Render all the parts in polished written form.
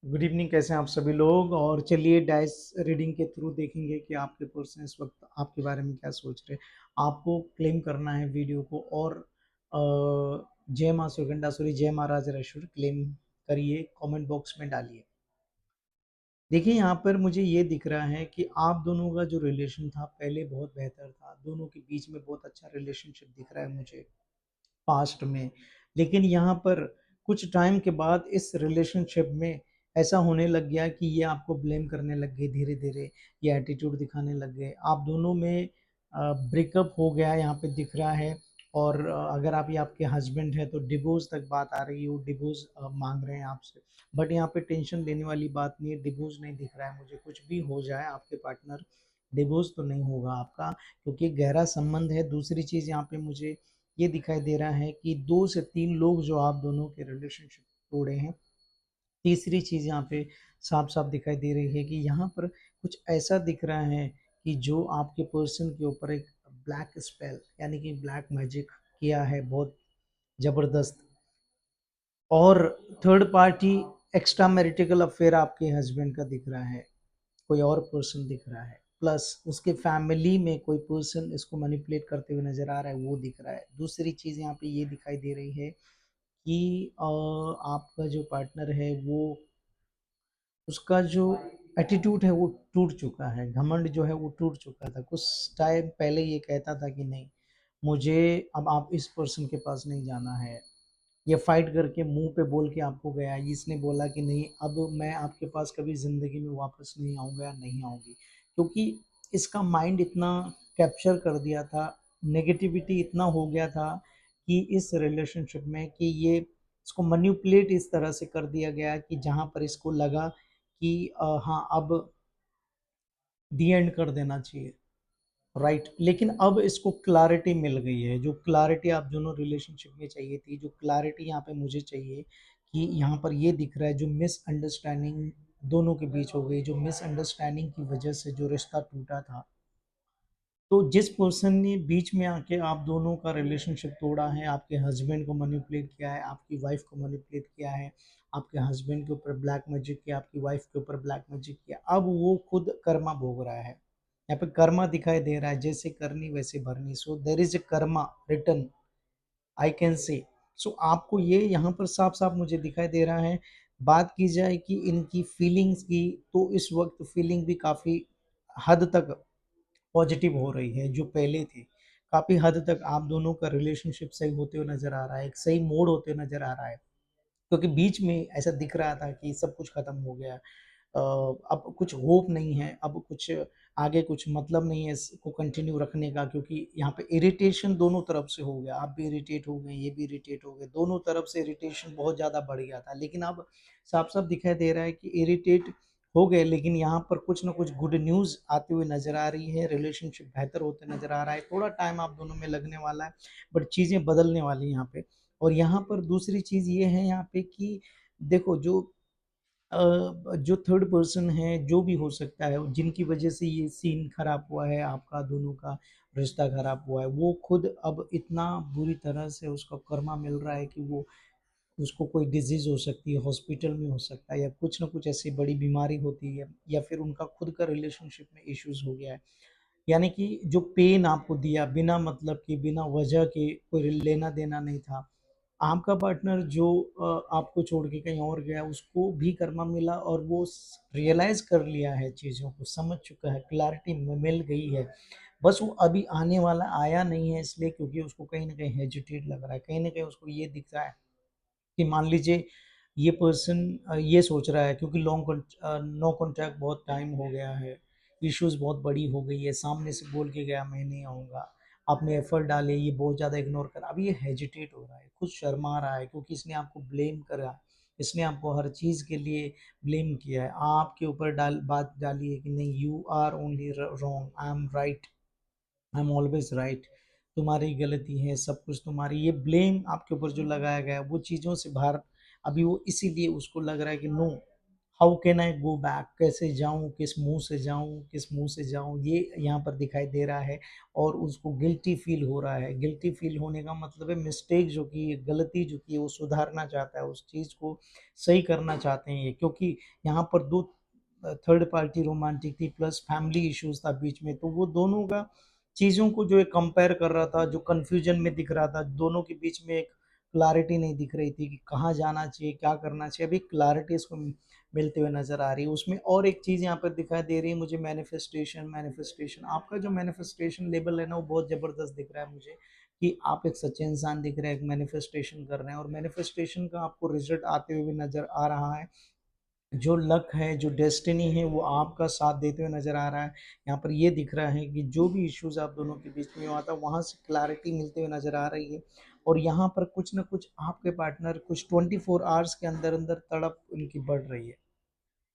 Good evening. कैसे हैं आप सभी लोग? और चलिए डाइस रीडिंग के थ्रू देखेंगे कि आपके पर्सन इस वक्त आपके बारे में क्या सोच रहे हैं। आपको क्लेम करना है वीडियो को और जय माँ सुरगंडासुरी, जय महाराज राजेश्वरी क्लेम करिए, कमेंट बॉक्स में डालिए। देखिए यहाँ पर मुझे ये दिख रहा है कि आप दोनों का जो रिलेशन था पहले बहुत बेहतर था, दोनों के बीच में बहुत अच्छा रिलेशनशिप दिख रहा है मुझे पास्ट में। लेकिन यहाँ पर कुछ टाइम के बाद इस रिलेशनशिप में ऐसा होने लग गया कि ये आपको ब्लेम करने लग गए, धीरे धीरे ये एटीट्यूड दिखाने लग गए। आप दोनों में ब्रेकअप हो गया यहाँ पे दिख रहा है। और अगर आप ये आपके हस्बैंड है तो डिवोर्स तक बात आ रही है, वो डिवोर्स मांग रहे हैं आपसे। बट यहाँ पे टेंशन लेने वाली बात नहीं है, डिवोर्स नहीं दिख रहा है मुझे। कुछ भी हो जाए आपके पार्टनर, डिवोर्स तो नहीं होगा आपका, क्योंकि गहरा संबंध है। दूसरी चीज़ यहाँ पे मुझे ये दिखाई दे रहा है कि 2 से 3 लोग जो आप दोनों के रिलेशनशिप तोड़े हैं। तीसरी चीज़ यहाँ पे साफ-साफ दिखाई दे रही है कि यहाँ पर कुछ ऐसा दिख रहा है कि जो आपके पर्सन के ऊपर एक ब्लैक स्पेल यानी कि ब्लैक मैजिक किया है बहुत ज़बरदस्त। और थर्ड पार्टी एक्स्ट्रा मैरिटिकल अफेयर आपके हस्बैंड का दिख रहा है, कोई और पर्सन दिख रहा है, प्लस उसके फैमिली में कोई पर्सन इसको मैनिपुलेट करते हुए नजर आ रहा है, वो दिख रहा है। दूसरी चीज़ यहाँ पे ये दिखाई दे रही है कि आपका जो पार्टनर है वो, उसका जो एटीट्यूड है वो टूट चुका है, घमंड जो है वो टूट चुका था। कुछ टाइम पहले ये कहता था कि नहीं, मुझे अब आप इस पर्सन के पास नहीं जाना है। ये फाइट करके मुंह पे बोल के आपको गया, इसने बोला कि नहीं अब मैं आपके पास कभी ज़िंदगी में वापस नहीं आऊँगा या नहीं आऊँगी, क्योंकि इसका माइंड इतना कैप्चर कर दिया था, नेगेटिविटी इतना हो गया था कि इस रिलेशनशिप में कि ये इसको मैनिपुलेट इस तरह से कर दिया गया कि जहाँ पर इसको लगा कि हाँ अब दी एंड कर देना चाहिए, राइट। लेकिन अब इसको क्लैरिटी मिल गई है, जो क्लैरिटी आप दोनों रिलेशनशिप में चाहिए थी, जो क्लैरिटी यहाँ पे मुझे चाहिए कि यहाँ पर ये दिख रहा है जो मिसअंडरस्टैंडिंग दोनों के बीच हो गई, जो मिसअंडरस्टैंडिंग की वजह से जो रिश्ता टूटा था। तो जिस पर्सन ने बीच में आके आप दोनों का रिलेशनशिप तोड़ा है, आपके हस्बैंड को मैनिपुलेट किया है, आपकी वाइफ को मैनिपुलेट किया है, आपके हस्बैंड के ऊपर ब्लैक मैजिक किया, आपकी वाइफ के ऊपर ब्लैक मैजिक किया, अब वो खुद कर्मा भोग रहा है। यहाँ पे कर्मा दिखाई दे रहा है, जैसे करनी वैसे भरनी। So there is a karma return, I can say. So आपको ये यहाँ पर साफ साफ मुझे दिखाई दे रहा है। बात की जाए कि इनकी फीलिंग्स की, तो इस वक्त फीलिंग भी काफ़ी हद तक पॉजिटिव हो रही है। जो पहले थी, काफ़ी हद तक आप दोनों का रिलेशनशिप सही होते हुए नज़र आ रहा है, एक सही मोड़ होते हुए नज़र आ रहा है। क्योंकि बीच में ऐसा दिख रहा था कि सब कुछ खत्म हो गया, अब कुछ होप नहीं है, अब कुछ आगे कुछ मतलब नहीं है इसको कंटिन्यू रखने का, क्योंकि यहाँ पे इरिटेशन दोनों तरफ से हो गया। आप भी इरिटेट हो गए, ये भी इरिटेट हो गए, दोनों तरफ से इरिटेशन बहुत ज़्यादा बढ़ गया था। लेकिन अब साफ साफ दिखाई दे रहा है कि इरिटेट हो गए, लेकिन यहाँ पर कुछ ना कुछ गुड न्यूज़ आते हुए नज़र आ रही है, रिलेशनशिप बेहतर होते नज़र आ रहा है। थोड़ा टाइम आप दोनों में लगने वाला है, बट चीज़ें बदलने वाली हैं यहाँ पे। और यहाँ पर दूसरी चीज़ ये है यहाँ पे कि देखो, जो थर्ड पर्सन है, जो भी हो सकता है जिनकी वजह से ये सीन खराब हुआ है, आपका दोनों का रिश्ता खराब हुआ है, वो खुद अब इतना बुरी तरह से उसका कर्मा मिल रहा है कि वो, उसको कोई डिजीज हो सकती है, हॉस्पिटल में हो सकता है, या कुछ ना कुछ ऐसी बड़ी बीमारी होती है, या फिर उनका खुद का रिलेशनशिप में इश्यूज हो गया है। यानी कि जो पेन आपको दिया बिना मतलब के, बिना वजह के, कोई लेना देना नहीं था, आपका पार्टनर जो आपको छोड़ के कहीं और गया, उसको भी कर्मा मिला और वो रियलाइज कर लिया है, चीज़ों को समझ चुका है, क्लैरिटी मिल गई है। बस वो अभी आने वाला आया नहीं है, इसलिए क्योंकि उसको कहीं ना कहीं हेजिटेट लग रहा है, कहीं ना कहीं उसको ये दिख रहा है कि मान लीजिए ये पर्सन ये सोच रहा है, क्योंकि लॉन्ग नो कॉन्टैक्ट बहुत टाइम हो गया है, इश्यूज बहुत बड़ी हो गई है, सामने से बोल के गया मैं नहीं आऊँगा, आपने एफर्ट डाले, ये बहुत ज़्यादा इग्नोर करा, अब ये हेजिटेट हो रहा है, खुद शर्मा रहा है, क्योंकि इसने आपको ब्लेम करा, इसने आपको हर चीज़ के लिए ब्लेम किया है, आपके ऊपर बात डाली है कि नहीं, you are only wrong, I am right, I am always right, तुम्हारी गलती है, सब कुछ तुम्हारी, ये ब्लेम आपके ऊपर जो लगाया गया है वो चीज़ों से बाहर। अभी वो इसीलिए उसको लग रहा है कि no, how can I go back, कैसे जाऊँ, किस मुँह से जाऊँ, किस मुँह से जाऊँ, ये यहाँ पर दिखाई दे रहा है। और उसको गिल्टी फ़ील हो रहा है। गिल्टी फ़ील होने का मतलब है मिस्टेक जो की है, गलती जो की है वो सुधारना चाहता है, उस चीज़ को सही करना चाहते हैं ये। क्योंकि यहाँ पर 2 थर्ड पार्टी रोमांटिक थी प्लस फैमिली इश्यूज़ था बीच में, तो वो दोनों का चीज़ों को जो है कंपेयर कर रहा था, जो कन्फ्यूजन में दिख रहा था, दोनों के बीच में एक क्लैरिटी नहीं दिख रही थी कि कहाँ जाना चाहिए, क्या करना चाहिए, अभी क्लैरिटी इसको मिलते हुए नज़र आ रही है। उसमें और एक चीज़ यहाँ पर दिखाई दे रही है मुझे, मैनिफेस्टेशन। मैनिफेस्टेशन आपका जो मैनिफेस्टेशन लेवल है ना, वो बहुत ज़बरदस्त दिख रहा है मुझे, कि आप एक सच्चे इंसान दिख रहे हैं, एक मैनिफेस्टेशन कर रहे हैं और मैनिफेस्टेशन का आपको रिजल्ट आते हुए भी नज़र आ रहा है। जो लक है, जो डेस्टिनी है, वो आपका साथ देते हुए नज़र आ रहा है। यहाँ पर ये दिख रहा है कि जो भी इश्यूज़ आप दोनों के बीच में हुआ था, वहाँ से क्लैरिटी मिलते हुए नज़र आ रही है। और यहाँ पर कुछ न कुछ आपके पार्टनर कुछ 24 आवर्स के अंदर-अंदर तड़प उनकी बढ़ रही है,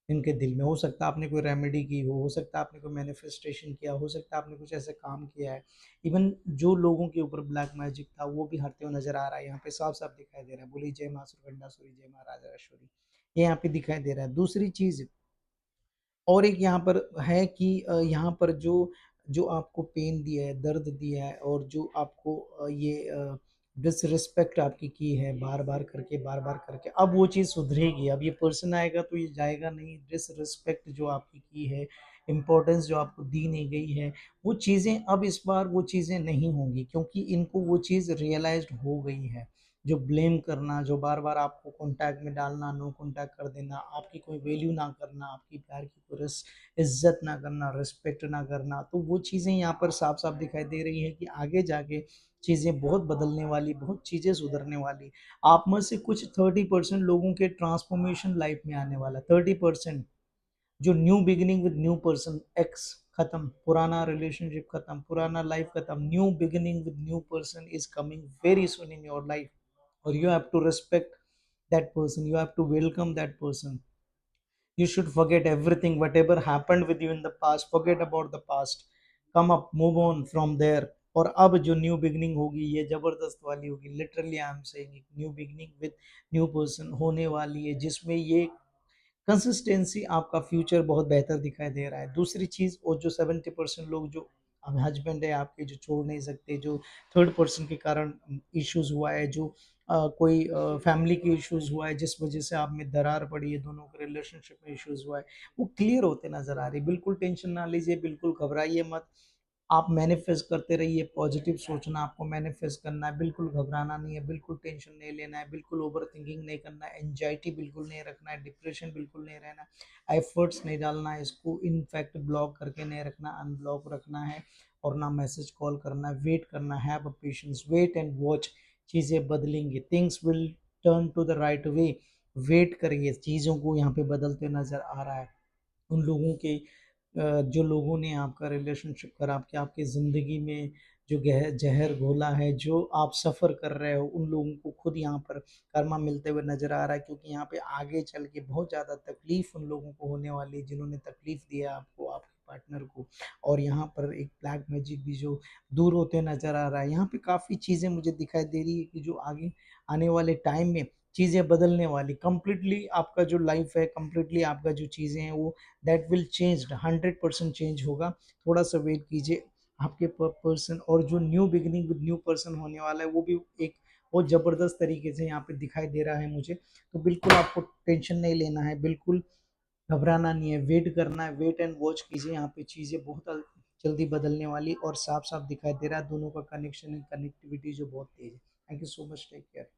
इनके दिल में। हो सकता है आपने कोई रेमेडी की हो सकता है आपने कोई मैनिफेस्टेशन किया, हो सकता है आपने कुछ ऐसा काम किया है। इवन जो लोगों के ऊपर ब्लैक मैजिक था, वो भी हटते हुए नज़र आ रहा है। यहाँ पे साफ-साफ दिखाई दे रहा है। बोलिए जय माँ सुरगंडासुरी, जय माँ राजराजेश्वरी। ये यहाँ पे दिखाई दे रहा है। दूसरी चीज़ और एक यहाँ पर है कि यहाँ पर जो आपको पेन दिया है, दर्द दिया है और जो आपको ये डिसरिस्पेक्ट आपकी की है बार-बार करके, अब वो चीज़ सुधरेगी। अब ये पर्सन आएगा तो ये जाएगा नहीं। डिसरिस्पेक्ट जो आपकी की है, इम्पोर्टेंस जो आपको दी नहीं गई है, वो चीज़ें अब इस बार वो चीज़ें नहीं होंगी, क्योंकि इनको वो चीज़ रियलाइज़्ड हो गई है। जो ब्लेम करना, जो बार-बार आपको कॉन्टैक्ट में डालना, नो कॉन्टैक्ट कर देना, आपकी कोई वैल्यू ना करना, आपकी प्यार की कोई इज़्ज़त ना करना, रिस्पेक्ट ना करना, तो वो चीज़ें यहाँ पर साफ-साफ दिखाई दे रही हैं कि आगे जाके चीज़ें बहुत बदलने वाली, बहुत चीज़ें सुधरने वाली। आप में से कुछ 30% लोगों के ट्रांसफॉर्मेशन लाइफ में आने वाला है। 30% जो new beginning with new person, x खत्म, पुराना रिलेशनशिप खत्म, पुराना लाइफ खत्म, new beginning with new person is coming very soon in your life. और you have to respect that person, you have to welcome that person. You should forget everything whatever happened with you in the past, forget about the past, come up, move on from there. और अब जो new beginning होगी ये जबरदस्त वाली होगी, literally I am saying new beginning with new person होने वाली है, जिसमें ये कंसिस्टेंसी आपका फ्यूचर बहुत बेहतर दिखाई दे रहा है। दूसरी चीज़, और जो 70% लोग जो हस्बैंड है आपके जो छोड़ नहीं सकते, जो थर्ड पर्सन के कारण इश्यूज़ हुआ है, जो कोई फैमिली की इश्यूज़ हुआ है जिस वज़ह से आप में दरार पड़ी है, दोनों के रिलेशनशिप में इश्यूज़ हुआ है, वो क्लियर होते नज़र आ रहे हैं। बिल्कुल टेंशन ना लीजिए, बिल्कुल घबराइए मत। आप मैनिफेस्ट करते रहिए, पॉजिटिव सोचना आपको मैनिफेस्ट करना है, बिल्कुल घबराना नहीं है, बिल्कुल टेंशन नहीं लेना है, बिल्कुल ओवरथिंकिंग नहीं करना है, एंग्जायटी बिल्कुल नहीं रखना है, डिप्रेशन बिल्कुल नहीं रहना है, एफर्ट्स नहीं डालना है, इसको इनफैक्ट ब्लॉक करके नहीं रखना, अनब्लॉक रखना है और ना मैसेज कॉल करना है, वेट करना है, have a patience, wait and watch. चीज़ें बदलेंगी, things will turn to the right way. Wait करिए, चीज़ों को यहाँ पे बदलते नज़र आ रहा है। उन लोगों के जो लोगों ने आपका रिलेशनशिप खराब किया, आपकी ज़िंदगी में जो ज़हर घोला है, जो आप सफ़र कर रहे हो, उन लोगों को खुद यहाँ पर कर्मा मिलते हुए नज़र आ रहा है, क्योंकि यहाँ पे आगे चल के बहुत ज़्यादा तकलीफ़ उन लोगों को होने वाली है, जिन्होंने तकलीफ़ दिया आपको, आपके पार्टनर को। और यहाँ पर एक ब्लैक मैजिक भी जो दूर होते नज़र आ रहा है। यहाँ पे काफ़ी चीज़ें मुझे दिखाई दे रही है कि जो आगे आने वाले टाइम में चीज़ें बदलने वाली, कंप्लीटली आपका जो लाइफ़ है, कंप्लीटली आपका जो चीज़ें हैं, वो दैट विल चेंज्ड, 100% चेंज होगा। थोड़ा सा वेट कीजिए, आपके पर्सन और जो new beginning with new person होने वाला है, वो भी एक बहुत ज़बरदस्त तरीके से यहाँ पे दिखाई दे रहा है मुझे। तो बिल्कुल आपको टेंशन नहीं लेना है, बिल्कुल घबराना नहीं है, वेट करना है, वेट एंड वॉच कीजिए। यहाँ पे चीज़ें बहुत जल्दी बदलने वाली और साफ साफ दिखाई दे रहा है, दोनों का कनेक्शन एंड कनेक्टिविटी जो बहुत तेज है। Thank you so much, take care.